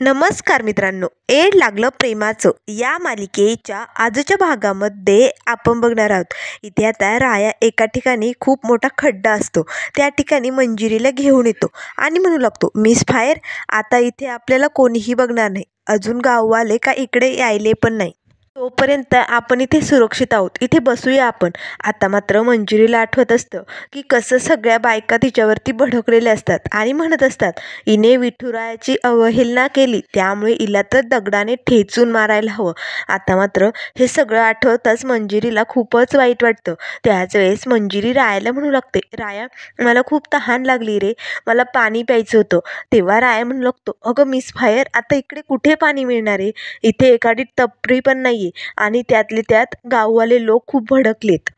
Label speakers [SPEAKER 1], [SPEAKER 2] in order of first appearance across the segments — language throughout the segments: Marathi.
[SPEAKER 1] नमस्कार मित्रांनो, एड लागलं प्रेमाचं या मालिकेच्या आजच्या भागामध्ये आपण बघणार आहोत. इथे आता राया एका ठिकाणी खूप मोठा खड्डा असतो. त्या ठिकाणी मंजिरीला घेऊन येतो आणि म्हणू लागतो, मिस फायर, आता इथे आपल्याला कोणीही बघणार नाही. अजून गाववाले का इकडे यायले पण नाही. तोपर्यंत आपण इथे सुरक्षित आहोत. इथे बसूया आपण. आता मात्र मंजिरीला आठवत असतं की कसं सगळ्या बायका तिच्यावरती भडकलेल्या असतात आणि म्हणत असतात, हिने विठुरायाची अवहेलना केली त्यामुळे हिला तर दगडाने ठेचून मारायला हवं. आता मात्र हे सगळं आठवताच मंजिरीला खूपच वाईट वाटतं. त्याच वेळेस मंजिरी रायाला म्हणू लागते, राया, मला खूप तहान लागली रे, मला पाणी प्यायचं होतं. तेव्हा राया म्हणू लागतो, अगं मिस फायर, आता इकडे कुठे पाणी मिळणार आहे? इथे एखादी टपरी पण नाही आणि त्यातले त्यात गाववाले लोक खूप भडकलेत.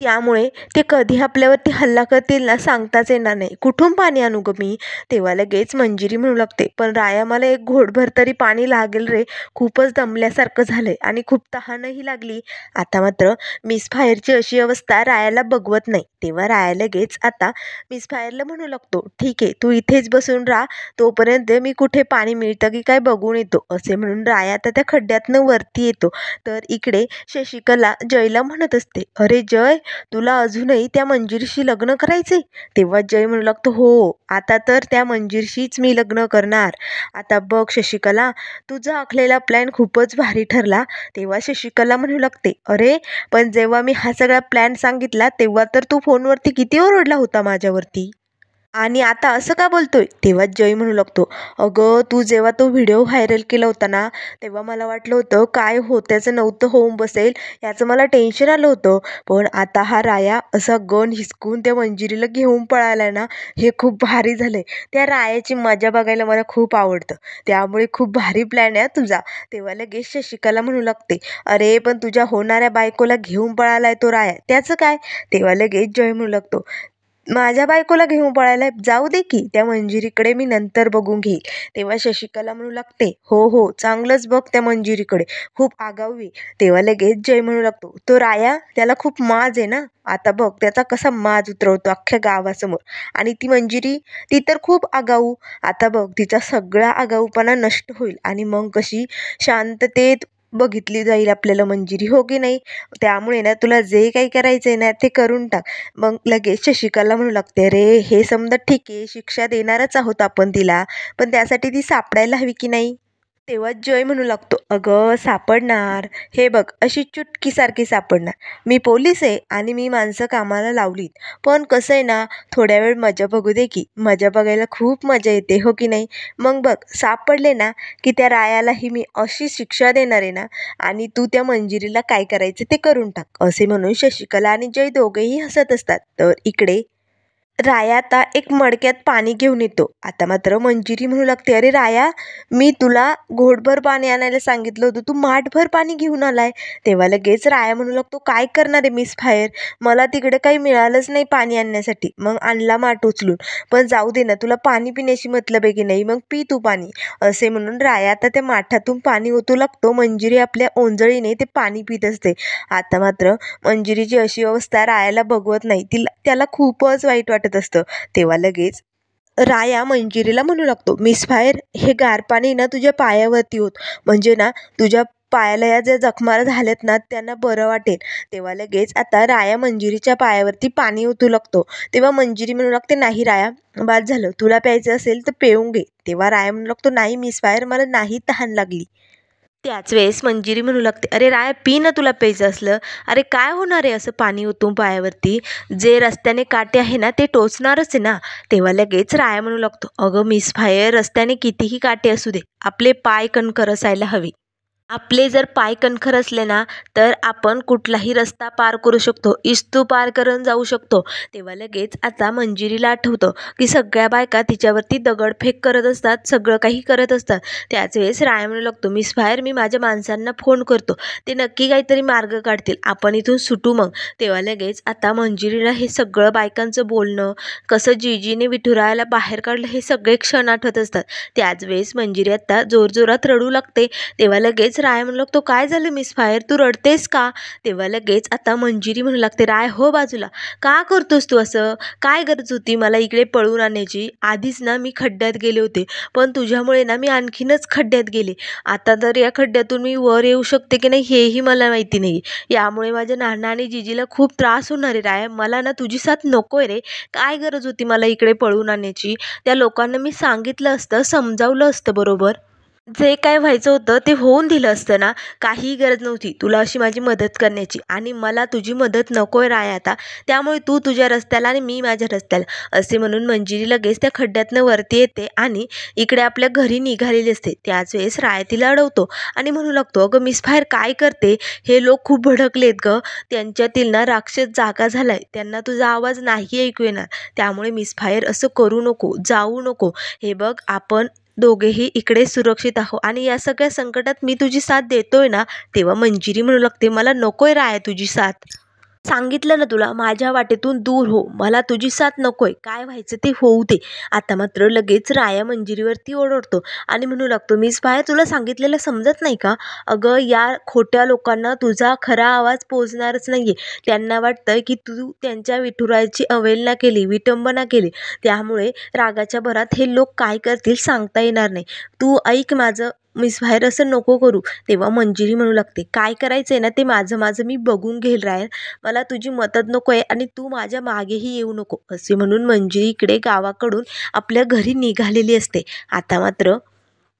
[SPEAKER 1] त्यामुळे ते कधी आपल्यावरती हल्ला करतील ना सांगताच येणार नाही. कुठून पाणी आणू गं मी? तेव्हा लगेच मंजिरी म्हणू लागते, पण राया, मला एक घोटभर तरी पाणी लागेल रे, खूपच दमल्यासारखं झालंय आणि खूप तहानही लागली. आता मात्र मिस फायरची अशी अवस्था रायाला बघवत नाही. तेव्हा राया लगेच आता मिस फायरला म्हणू लागतो, ठीक आहे, तू इथेच बसून राहा, तोपर्यंत मी कुठे पाणी मिळतं की काय बघून येतो. असे म्हणून राया आता त्या खड्ड्यातनं वरती येतो. तर इकडे शशिकला जयला म्हणत असते, अरे जय, तुला अजूनही त्या मंजिरीशी लग्न करायचंय? तेव्हा जय म्हणू लागतो, हो, आता तर त्या मंजिरीशीच मी लग्न करणार. आता बघ शशिकला, तुझा आखलेला प्लॅन खूपच भारी ठरला. तेव्हा शशिकला म्हणू लागते, अरे पण जेव्हा मी हा सगळा प्लॅन सांगितला तेव्हा तर तू फोनवरती किती ओरडला होता माझ्यावरती, आणि आता असं का बोलतोय? तेव्हा जय म्हणू लागतो, अगं तू जेव्हा तो व्हिडिओ व्हायरल केला होता ना, तेव्हा मला वाटलं होतं काय होत्याचं नव्हतं होऊन बसेल, याचं मला टेन्शन आलं होतं. पण आता हा राया असा गन हिसकून त्या मंजिरीला घेऊन पळाला ना, हे खूप भारी झालंय. त्या रायाची मजा बघायला मला खूप आवडतं. त्यामुळे खूप भारी प्लॅन आहे तुझा. तेव्हा लगेच शशिकला म्हणू लागते, अरे पण तुझ्या होणाऱ्या बायकोला घेऊन पळालाय तो राया, त्याचं काय? तेव्हा लगेच जय म्हणू लागतो, माझ्या बायकोला घेऊन पळायला जाऊ दे की, त्या मंजिरीकडे मी नंतर बघून घेईल. तेव्हा शशिकला म्हणू लागते, हो हो, चांगलंच बघ त्या मंजिरीकडे, खूप आगाऊ आहे. तेव्हा लगेच जय म्हणू लागतो, तो राया, त्याला खूप माज आहे ना, आता बघ त्याचा कसा माज उतरवतो अख्ख्या गावासमोर. आणि ती मंजिरी, ती तर खूप आगाऊ. आता बघ तिचा सगळा आगाऊपणा नष्ट होईल आणि मग कशी शांततेत बघितली जाईल आपल्याला मंजिरी, हो की नाही? त्यामुळे ना तुला जे काही करायचंय ना ते करून टाक. मग लगेच शशिकला म्हणू लागते, अरे हे समजा ठीक आहे, शिक्षा देणारच आहोत आपण तिला, पण त्यासाठी ती सापडायला हवी की नाही? तेव्हा जय म्हणू लागतो, अगं सापडणार, हे बघ अशी चुटकीसारखी सापडणार. मी पोलीस आहे आणि मी माणसं कामाला लावलीत. पण कसं आहे ना, थोड्या वेळ मजा बघू दे की, मजा बघायला खूप मजा येते, हो की नाही? मग बघ सापडले ना की त्या रायालाही मी अशी शिक्षा देणार आहे ना, आणि तू त्या मंजिरीला काय करायचं ते करून टाक. असे म्हणून शशिकला आणि जय दोघेही हसत असतात. तर इकडे राया आता एक मडक्यात पाणी घेऊन येतो. आता मात्र मंजिरी म्हणू लागते, अरे राया, मी तुला घोटभर पाणी आणायला सांगितलं होतं, तू माठभर पाणी घेऊन आलाय. तेव्हा लगेच राया म्हणू लागतो, काय करणार आहे मिस फायर, मला तिकडे काही मिळालंच नाही पाणी आणण्यासाठी, मग आणला माठ उचलून. पण जाऊ दे ना, तुला पाणी पिण्याची मतलब आहे की नाही, मग पी तू पाणी. असे म्हणून राया आता त्या माठातून पाणी ओतू लागतो. मंजिरी आपल्या ओंजळीने ते पाणी पित असते. आता मात्र मंजिरीची अशी अवस्था रायाला बघवत नाही. त्याला खूपच वाईट वाटत असतं. तेव्हा लगेच राया मंजिरीला म्हणू लागतो, मिस फायर, हे गार पाणी ना तुझ्या पायावरती होत, म्हणजे ना तुझ्या पायाला या ज्या जखमा झाल्यात ना त्यांना बरं वाटेल. तेव्हा लगेच आता राया मंजिरीच्या पायावरती पाणी ओतू लागतो. तेव्हा मंजिरी म्हणू लागते, नाही राया, बाद झालं, तुला प्यायचं असेल तर पिऊन घे. तेव्हा राया म्हणू लागतो, नाही मिस फायर, मला नाही तहान लागली. त्याच वेळेस मंजिरी म्हणू लागते, अरे राय, पी ना तुला प्यायचं असलं. अरे काय होणार आहे असं पाणी ओतून पायावरती, जे रस्त्याने काटे आहे ना ते टोचणारच आहे ना. तेव्हा लगेच राया म्हणू लागतो, अगं मिस फायर, रस्त्याने कितीही काटे असू दे, आपले पाय कणखर असायला हवे. आपले जर पाय कणखर असले ना तर आपण कुठलाही रस्ता पार करू शकतो, इस्तू पार करून जाऊ शकतो. तेव्हा लगेच आता मंजिरीला आठवतं की सगळ्या बायका तिच्यावरती दगडफेक करत असतात, सगळं काही करत असतात. त्याच वेळेस राया म्हणू लागतो, मिस फायर, मी माझ्या माणसांना फोन करतो, ते नक्की काहीतरी मार्ग काढतील, आपण इथून सुटू मग. तेव्हा लगेच आता मंजिरीला हे सगळं बायकांचं बोलणं, कसं जीजीने विठुरायाला बाहेर काढलं, हे सगळे क्षण आठवत असतात. त्याच वेळेस मंजिरी आता जोरजोरात रडू लागते. तेव्हा लगेच लगेच राया म्हणू लागतो, काय झालं मिस फायर, तू रडतेस का? तेव्हा लगेच आता मंजिरी म्हणू लागते, राय हो बाजूला, का करतोस तू असं? काय गरज होती मला इकडे पळवून आणण्याची? आधीच ना मी खड्ड्यात गेले होते, पण तुझ्यामुळे ना मी आणखीनच खड्ड्यात गेले. आता तर या खड्ड्यातून मी वर येऊ शकते की नाही हेही मला माहिती नाही. यामुळे माझ्या नाना आणि जिजीला खूप त्रास होणार आहे राया. मला ना तुझी साथ नको आहे रे. काय गरज होती मला इकडे पळवून आणण्याची? त्या लोकांना मी सांगितलं असतं, समजावलं असतं बरोबर. जे काय व्हायचं होतं ते होऊन दिलं असतं ना. काहीही गरज नव्हती तुला अशी माझी मदत करण्याची आणि मला तुझी मदत नको आहे राया आता. त्यामुळे तू तुझ्या रस्त्याला आणि मी माझ्या रस्त्याला. असे म्हणून मंजिरी लगेच त्या खड्ड्यातनं वरती येते आणि इकडे आपल्या घरी निघालेली असते. त्याच वेळेस राया तिला अडवतो आणि म्हणू लागतो, अगं मिसफायर काय करते? हे लोक खूप भडकलेत गं. त्यांच्यातील ना राक्षस जागा झालाय. त्यांना तुझा आवाज नाही ऐकू येणार. त्यामुळे मिसफायर असं करू नको, जाऊ नको. हे बघ आपण दोघेही इकडे सुरक्षित आहो आणि या सगळ्या संकटात मी तुझी साथ देतोय ना. तेव्हा मंजिरी म्हणू लागते, मला नकोय राया तुझी साथ. सांगितलं ना तुला, माझ्या वाटेतून दूर हो. मला तुझी साथ नकोय. काय व्हायचं ते होऊ दे. आता मात्र लगेच राया मंजिरीवरती ओरडतो आणि म्हणू लागतो, मिस फायर तुला सांगितलेलं समजत नाही का? अगं या खोट्या लोकांना तुझा खरा आवाज पोचणारच नाहीये. त्यांना वाटतंय की तू त्यांच्या विठुरायाची अवहेलना केली, विटंबना केली. त्यामुळे रागाच्या भरात हे लोक काय करतील सांगता येणार नाही. तू ऐक माझं मिस फायर, असं नको करू. तेव्हा मंजिरी म्हणू लागते, काय करायचंय ना ते माझं माझं मी बघून घेईल राया. मला तुझी मदत नको आहे आणि तू माझ्या मागेही येऊ नको. असे म्हणून मंजिरी इकडे गावाकडून आपल्या घरी निघालेली असते. आता मात्र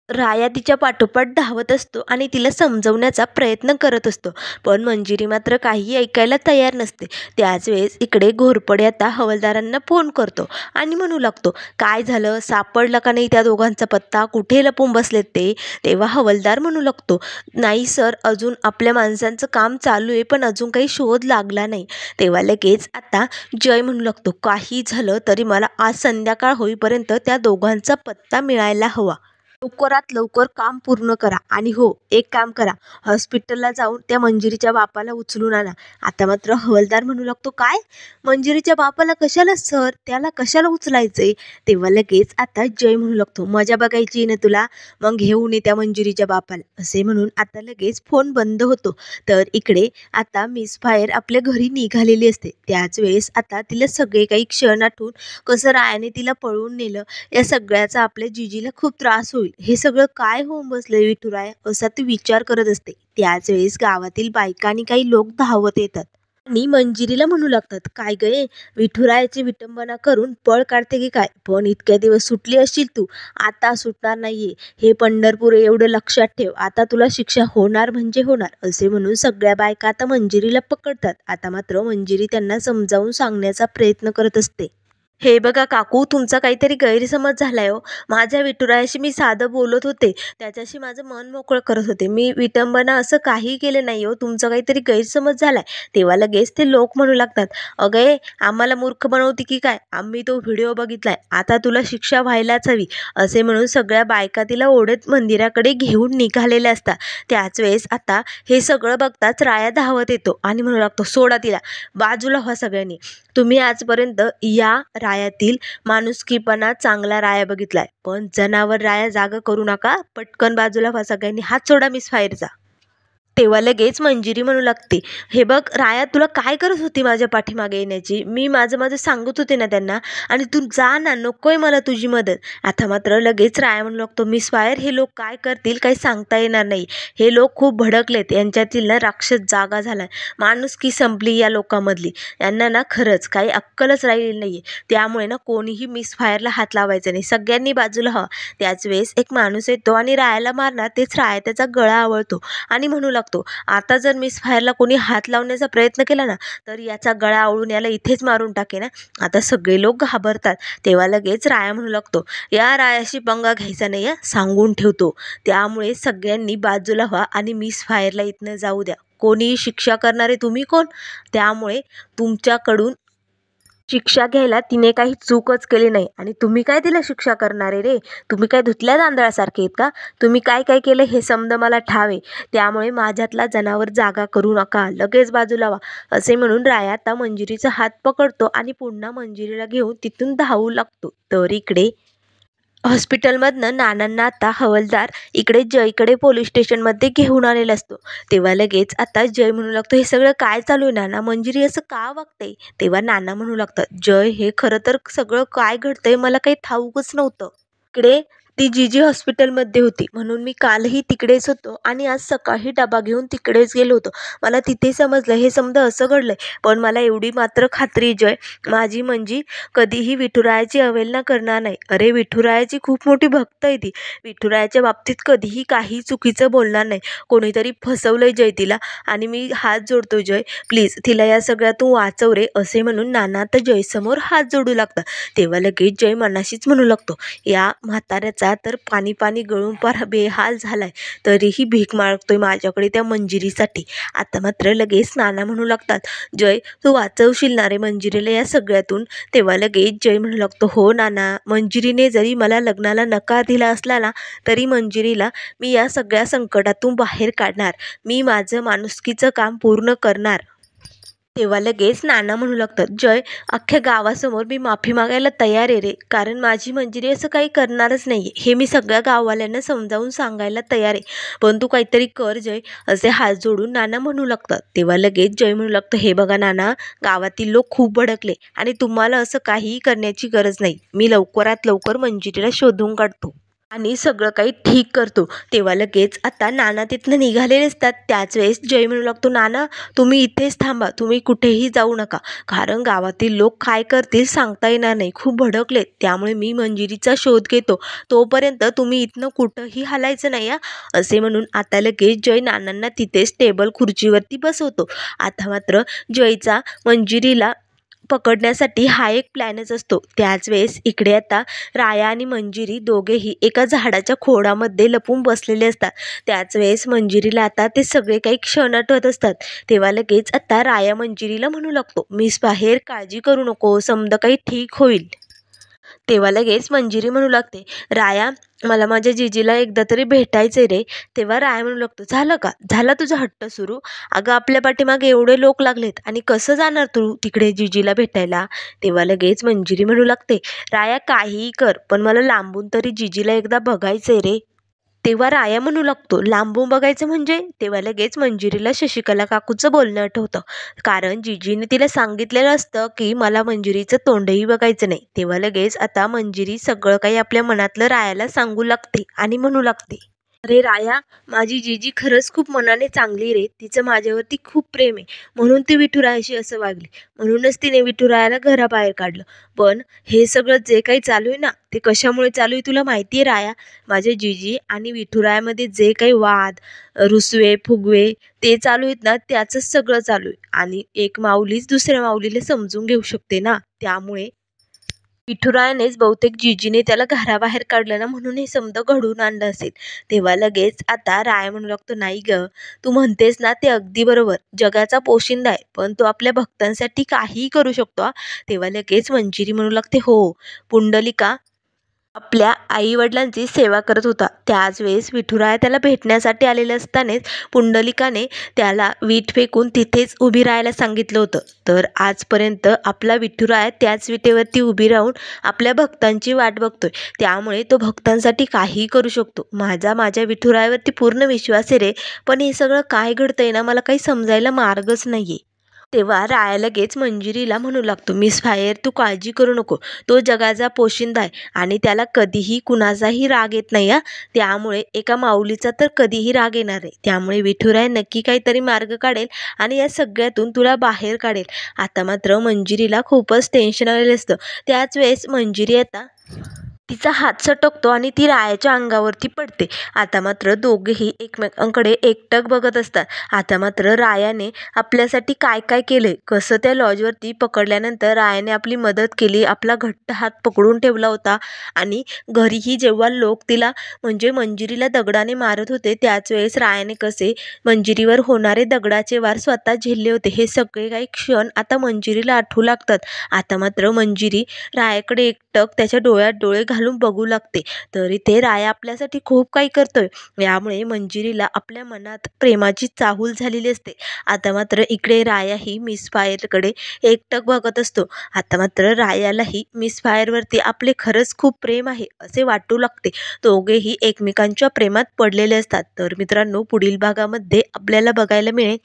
[SPEAKER 1] राया तिच्या पाठोपाठ धावत असतो आणि तिला समजवण्याचा प्रयत्न करत असतो. पण मंजिरी मात्र काही ऐकायला तयार नसते. त्याच वेळेस इकडे घोरपडे आता हवालदारांना फोन करतो आणि म्हणू लागतो, काय झालं, सापडला का नाही त्या दोघांचा पत्ता? कुठे लपून बसलेत ते? तेव्हा हवालदार म्हणू लागतो, नाही सर, अजून आपल्या माणसांचं काम चालू आहे पण अजून काही शोध लागला नाही. तेव्हा लगेच आता जय म्हणू लागतो, काही झालं तरी मला आज संध्याकाळ होईपर्यंत त्या दोघांचा पत्ता मिळायला हवा. लवकरात लवकर काम पूर्ण करा आणि हो, एक काम करा, हॉस्पिटलला जाऊन त्या मंजिरीच्या बापाला उचलून आणा. आता मात्र हवालदार म्हणू लागतो, काय? मंजिरीच्या बापाला कशाला सर? त्याला कशाला उचलायचंय? तेव्हा लगेच आता जय म्हणू लागतो, मजा बघायची ना तुला? मग घेऊन ये त्या मंजिरीच्या बापाला. असे म्हणून आता लगेच फोन बंद होतो. तर इकडे आता मिस फायर आपल्या घरी निघालेली असते. त्याच वेळेस आता तिला सगळे काही क्षण आठवून कसं रायाने तिला पळवून नेलं, या सगळ्याचा आपल्या जिजीला खूप त्रास होईल. हे सगळं काय होऊन बसलंय विठुराय, असा ती विचार करत असते. त्याच वेळेस गावातील बायका आणि काही लोक धावत येतात आणि मंजिरीला म्हणू लागतात, काय गये, विठुरायाची विटंबना करून पळ काढते की काय? पण इतक्या दिवस सुटली असशील तू, आता सुटणार नाहीये. हे पंढरपूर आहे एवढं लक्षात ठेव. आता तुला शिक्षा होणार म्हणजे होणार. असे म्हणून सगळ्या बायका आता मंजिरीला पकडतात. आता मात्र मंजिरी त्यांना समजावून सांगण्याचा प्रयत्न करत असते. हे बघा काकू, तुमचा काहीतरी गैरसमज झालाय हो. माझ्या विठुरायाशी मी साधं बोलत होते, त्याच्याशी माझं मन मोकळं करत होते. मी विटंबना असं काही केलं नाही हो. तुमचा काहीतरी गैरसमज झालाय. तेव्हा लगेच ते लोक म्हणू लागतात, अगं आम्हाला मूर्ख बनवते की काय? आम्ही तो व्हिडिओ बघितलाय. आता तुला शिक्षा व्हायलाच हवी. असे म्हणून सगळ्या बायका तिला ओढत मंदिराकडे घेऊन निघालेल्या असतात. त्याच वेळेस आता हे सगळं बघताच राया धावत येतो आणि म्हणू लागतो, सोडा तिला, बाजूला व्हा सगळ्यांनी. तुम्ही आजपर्यंत या रायातील माणुसकीपणा चांगला राया बघितलाय, पण जनावर राया जागा करू नका. पटकन बाजूला व्हा सगळ्यांनी, हात सोडा मिस फायरचा. तेव्हा लगेच मंजिरी म्हणू लागते, हे बघ राया, तुला काय करत होती माझ्या पाठीमागे येण्याची? मी माझं माझं सांगत होते ना त्यांना, आणि तू जा ना, नकोय मला तुझी मदत. आता मात्र लगेच राया म्हणू लागतो, मिस फायर, हे लोक काय करतील काही सांगता येणार नाही. हे लोक खूप भडकलेत. यांच्यातील ना राक्षस जागा झालाय. माणुसकी संपली या लोकांमधली. यांना ना खरंच काही अक्कलच राहिलेली नाहीये. त्यामुळे ना कोणीही मिस फायरला हात लावायचा नाही. सगळ्यांनी बाजूला हवा. त्याच वेळेस एक माणूस येतो आणि रायाला मारणार तेच राया त्याचा गळा आवळतो आणि म्हणू लागतो, आता जर मिस फायरला कोणी हात लावण्याचा प्रयत्न केला ना, तर याचा गळा आवळून याला इथेच मारून टाके ना. आता सगळे लोक घाबरतात. तेव्हा लगेच राया म्हणू लागतो, या रायाशी पंगा घ्यायचा नाही, सांगून ठेवतो. त्यामुळे सगळ्यांनी बाजूला व्हा आणि मिस फायरला इथनं जाऊ द्या. कोणीही शिक्षा करणारे तुम्ही कोण? त्यामुळे तुमच्याकडून शिक्षा घ्यायला तिने काही चूकच केली नाही आणि तुम्ही काय तिला शिक्षा करणारे रे? तुम्ही काय धुतल्या तांदळासारखे आहेत का? तुम्ही काय काय केलं हे समज मला ठावे. त्यामुळे माझ्यातला जनावर जागा करू नका. लगेच बाजूला व्हा. असे म्हणून राया आता मंजिरीचा हात पकडतो आणि पुन्हा मंजिरीला घेऊन तिथून धावू लागतो. तर इकडे हॉस्पिटलमधनं नानांना आता हवालदार इकडे जयकडे पोलीस स्टेशनमध्ये घेऊन आलेला असतो. तेव्हा लगेच आता जय म्हणू लागतो, हे सगळं काय चालू आहे नाना? मंजिरी असं का वागते? तेव्हा नाना म्हणू लागतात, जय हे खरं तर सगळं काय घडतंय मला काही ठाऊकच नव्हतं. इकडे ती जीजी हॉस्पिटलमध्ये होती म्हणून मी कालही तिकडेच होतो आणि आज सकाळी डबा घेऊन तिकडेच गेलो होतो. मला तिथे समजलं हे समजा असं घडलंय. पण मला एवढी मात्र खात्री जय, माझी मंजी कधीही विठुरायाची अवहेलना करणार नाही. अरे विठुरायाची खूप मोठी भक्त आहे ती. विठुरायाच्या बाबतीत कधीही काही चुकीचं बोलणार नाही. कोणीतरी फसवलंय जय तिला आणि मी हात जोडतो जय, प्लीज तिला या सगळ्यातून वाचव रे, असे म्हणून नाना आता जयसमोर हात जोडू लागतात. तेव्हा लगेच जय मनाशीच म्हणू लागतो, या म्हाताऱ्याचा तर पाणी पाणी गळून पार बेहाल झालाय, तरीही भीक मागतोय माझ्याकडे त्या मंजिरीसाठी. आता मात्र लगेच नाना म्हणू लागतात, जय तू वाचवशील ना रे मंजिरीला या सगळ्यातून? तेव्हा लगेच जय म्हणू लागतो, हो नाना, मंजिरीने जरी मला लग्नाला नकार दिला असला ना, तरी मंजिरीला मी या सगळ्या संकटातून बाहेर काढणार. मी माझं माणुसकीचं काम पूर्ण करणार. तेव्हा लगेच नाना म्हणू लागतात, जय अख्ख्या गावासमोर मी माफी मागायला तयार आहे रे, कारण माझी मंजिरी असं काही करणारच नाही हे मी सगळ्या गाववाल्यांना समजावून सांगायला तयार आहे. पण तू काहीतरी कर जय, असे हात जोडून नाना म्हणू लागतात. तेव्हा लगेच जय म्हणू लागतं, हे बघा नाना, गावातील लोक खूप भडकले आणि तुम्हाला असं काहीही करण्याची गरज नाही. मी लवकरात लवकर मंजिरीला शोधून काढतो आणि सगळं काही ठीक करतो. तेव्हा लगेच आता नाना तिथनं निघालेले असतात. त्याच वेळेस जय म्हणू लागतो, नाना तुम्ही इथेच थांबा, तुम्ही कुठेही जाऊ नका, कारण गावातील लोक काय करतील सांगता येणार नाही, खूप भडकलेत. त्यामुळे मी मंजिरीचा शोध घेतो, तोपर्यंत तुम्ही इथनं कुठंही हलायचं नाही या, असे म्हणून आता लगेच जय नानांना तिथेच टेबल खुर्चीवरती बसवतो. आता मात्र जयचा मंजिरीला पकडण्यासाठी हा एक प्लॅनच असतो. त्याच वेळेस इकडे आता राया आणि मंजिरी दोघेही एका झाडाच्या खोडामध्ये लपून बसलेले असतात. त्याच वेळेस मंजिरीला आता ते सगळे काही क्षण आठवत असतात. तेव्हा लगेच आता राया मंजिरीला म्हणू लागतो, मिस बाहेर काळजी करू नको, समजा काही ठीक होईल. तेव्हा लगेच मंजिरी म्हणू लागते, राया मला माझ्या जीजीला एकदा तरी भेटायचंय रे. तेव्हा राया म्हणू लागतो, झालं का, झाला तुझा हट्ट सुरू? अगं आपल्या पाठीमागे एवढे लोक लागलेत आणि कसं जाणार तू तिकडे जीजीला भेटायला? तेव्हा लगेच मंजिरी म्हणू लागते, राया काहीही कर पण मला लांबून तरी जीजीला एकदा बघायचंय रे. तेव्हा राया म्हणू लागतो, लांबून बघायचं म्हणजे? तेव्हा लगेच मंजिरीला शशिकला काकूचं बोलणं आठवतं, कारण जीजीने तिला सांगितलेलं असतं की मला मंजिरीचं तोंडही बघायचं नाही. तेव्हा लगेच आता मंजिरी सगळं काही आपल्या मनातलं रायाला सांगू लागते आणि म्हणू लागते, अरे राया, माझी जीजी खरंच खूप मनाने चांगली रे, तिचं माझ्यावरती खूप प्रेम आहे, म्हणून ती विठुरायाशी असं वागली, म्हणूनच तिने विठुरायाला घराबाहेर काढलं. पण हे सगळं जे काही चालू आहे ना, ते कशामुळे चालू आहे तुला माहिती आहे राया? माझ्या जीजी आणि विठुरायामध्ये जे काही वाद, रुसवे फुगवे ते चालू आहेत ना, त्याचंच सगळं चालू आहे. आणि एक माऊलीच दुसऱ्या माऊलीला समजून घेऊ शकते ना, त्यामुळे विठुरायानेच बहुतेक जीजीने त्याला घराबाहेर काढलं ना, म्हणून हे समजा घडवून आणलं असेल. तेव्हा लगेच आता राया म्हणू लागतो, नाही ग, तू म्हणतेस ना ते अगदी बरोबर, जगाचा पोशिंदा आहे पण तो आपल्या भक्तांसाठी काहीही करू शकतो हा. तेव्हा लगेच मंजिरी म्हणू लागते, हो, पुंडलिका आपल्या आई-वडिलांची सेवा करत होता. त्याच वेळेस विठुराया त्याला भेटण्यासाठी आलेले असतानाच पुंडलिकाने त्याला वीट फेकून तिथेच उभी राहायला सांगितलं होतं. तर आजपर्यंत आपला विठुराया त्याच विटेवरती उभी राहून आपल्या भक्तांची वाट बघतोय. त्यामुळे तो भक्तांसाठी काहीही करू शकतो. माझ्या विठुरायावरती पूर्ण विश्वास आहे रे, पण हे सगळं काय घडतंय ना, मला काही समजायला मार्गच नाहीये. तेव्हा राया लगेच मंजिरीला म्हणू लागतो, मिस फायर तू काळजी करू नको, तो जगाचा पोशिंदा आहे आणि त्याला कधीही कुणाचाही राग येत नाही हा. त्यामुळे एका माऊलीचा तर कधीही राग येणार नाही. त्यामुळे विठुराय नक्की काहीतरी मार्ग काढेल आणि या सगळ्यातून तुला बाहेर काढेल. आता मात्र मंजिरीला खूपच टेन्शन आलेलं असतं. त्याच वेळेस मंजिरी आता तिचा हात सटकतो आणि ती रायाच्या अंगावरती पडते. आता मात्र दोघेही एकमेकांकडे एकटक बघत असतात. आता मात्र रायाने आपल्यासाठी काय काय केलंय, कसं त्या लॉजवरती पकडल्यानंतर रायाने आपली मदत केली, आपला घट्ट हात पकडून ठेवला होता आणि घरीही जेव्हा लोक तिला म्हणजे मंजिरीला दगडाने मारत होते, त्याच वेळेस रायाने कसे मंजिरीवर होणारे दगडाचे वार स्वतः झेलले होते, हे सगळे काही क्षण आता मंजिरीला आठवू लागतात. आता मात्र मंजिरी रायाकडे एकटक त्याच्या डोळ्यात डोळे घालून बघू लागते. तर इथे राया आपल्यासाठी खूप काही करतोय. यामुळे मंजिरीला आपल्या मनात प्रेमाची चाहूल झालेली असते. आता मात्र इकडे राया ही मिस फायरकडे एकटक बघत असतो. आता मात्र रायालाही मिस फायरवरती आपले खरंच खूप प्रेम आहे असे वाटू लागते. दोघेही एकमेकांच्या प्रेमात पडलेले असतात. तर मित्रांनो, पुढील भागामध्ये आपल्याला बघायला मिळेल,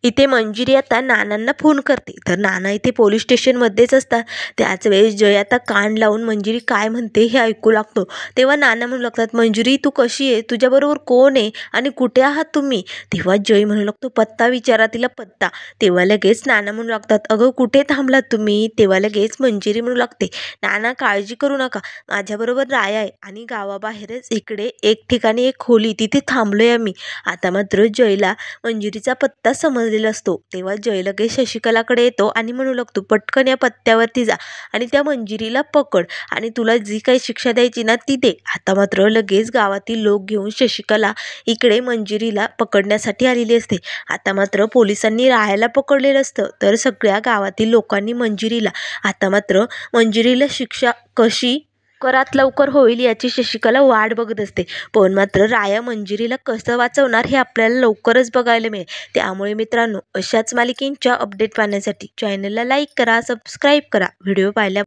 [SPEAKER 1] इथे मंजिरी आता नानांना फोन करते. तर नाना इथे पोलीस स्टेशनमध्येच असतात. त्याच वेळेस जय आता कान लावून मंजिरी काय म्हणते हे ऐकू लागतो. तेव्हा नाना म्हणू लागतात, मंजिरी तू कशी आहे, तुझ्याबरोबर कोण आहे आणि कुठे आहात तुम्ही? तेव्हा जय म्हणू लागतो, पत्ता विचारा तिला, पत्ता. तेव्हा लगेच नाना म्हणू लागतात, अगं कुठे थांबलात तुम्ही? तेव्हा लगेच मंजिरी म्हणू लागते, नाना काळजी करू नका, माझ्याबरोबर राया आहे आणि गावाबाहेरच इकडे एक ठिकाणी एक खोली, तिथे थांबलोय आम्ही. आता मात्र जयला मंजिरीचा पत्ता समजलेला असतो. तेव्हा जय लगेच शशिकलाकडे येतो आणि म्हणू लागतो, पटकन या पत्त्यावरती जा आणि त्या मंजिरीला पकड आणि तुला जी काही शिक्षा द्यायची ना ती दे. आता मात्र लगेच गावातील लोक घेऊन शशिकला इकडे मंजिरीला पकडण्यासाठी आलेली असते. आता मात्र पोलिसांनी राहायला पकडलेलं असतं. तर सगळ्या गावातील लोकांनी आता मात्र मंजिरीला शिक्षा कशी लवकरात लवकर होईल याची शशिकला वाट बघत असते. पण मात्र राया मंजिरीला कसं वाचवणार हे आपल्याला लवकरच बघायला मिळेल. त्यामुळे मित्रांनो, अशाच मालिकेंच्या अपडेट पाहण्यासाठी चॅनलला लाईक करा, सबस्क्राईब करा. व्हिडिओ पाहिल्या